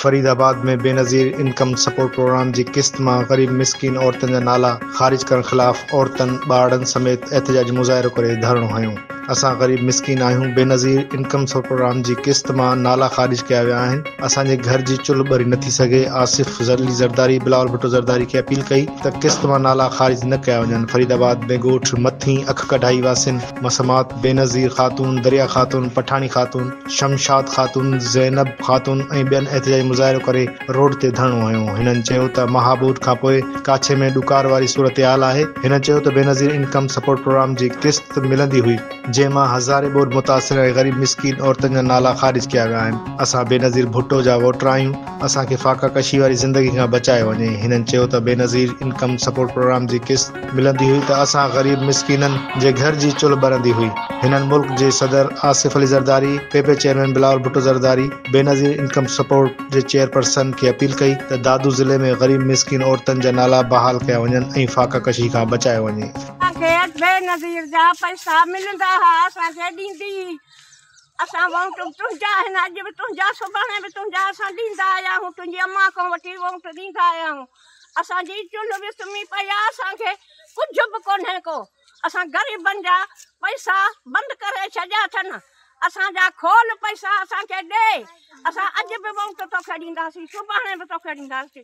फरीदाबाद में Benazir income support programme की किस्त में गरीब मिस्किन औरतन जा नाला खारिज करण खिलाफ औरतन ॿारनि समेत एहतजाजी मुज़ाहिरो करे धरणो हयो। असां गरीब मिस्किन आहियूं। बेनज़ीर इनकम सपोर्ट प्रोग्राम की किस्त में नाला खारिज किया विया आहिनि। असांजे घर जी चुल्ह ॿरी नथी सघे। आसिफ अली ज़रदारी बिलावल भुट्टो ज़रदारी खे अपील कई त किस्त में नाला खारिज न कया वञनि। फरीदाबाद में ॻोठ मथी अख कढ़ाई वासिन मसमात बेनज़ीर खातून, दरिया खातून, पठानी खातून, शमशाद खातून, ज़ैनब खातून ऐं ॿियनि एहतजाजी मुज़ाहिरो करे रोड ते धरणो हयो। हिननि चयो त महाबूट खां पोइ काछे में ॾुकार वारी सूरत-ए-हाल आहे। हिन चयो त बेनज़ीर इनकम सपोर्ट प्रोग्राम जी किस्त मिलंदी हुई जंहिंमां हज़ारे ॿोॾ मुतासिर ऐं गरीब मिस्किन औरतुनि जा नाला खारिज किया विया आहिनि। असां बेनज़ीर भुट्टो जा वोटर आहियूं। असांखे फाका कशी वारी ज़िंदगी खां बचाए वञे। हिननि चयो त बेनज़ीर इनकम सपोर्ट प्रोग्राम जी किस्त मिलंदी हुई त असां गरीब मिस्किननि जे घर जी चुल्ह ॿरंदी हुई। हिननि मुल्क जे सदर आसिफ अली ज़रदारी, पेपे chairman Bilawal Bhutto Zardari, Benazir income support जे चेयरपर्सन खे अपील कई त दादू ज़िले में गरीब मिस्किन औरतुनि जा नाला बहाल कया वञनि ऐं फाका कशी खां बचाए वञे। बेनज़ीर जा पैसा मिलंदा हा असांखे ॾींदी। असां वोट तुंहिंजा आहिनि, अॼु बि तुंहिंजा, सुभाणे बि तुंहिंजा असां ॾींदा आया आहियूं। तुंहिंजी अम्मा खां वठी वोट ॾींदा आया आहियूं। असांजी चुल्ह बि सुम्ही पई आहे। असांखे कुझु बि कोन्हे को। असां ग़रीबनि जा पैसा बंदि करे छॾिया अथनि। असांजा खोल पैसा असांखे ॾे। असां अॼु बि वोट तोखे ॾींदासीं, सुभाणे बि तोखे ॾींदासीं।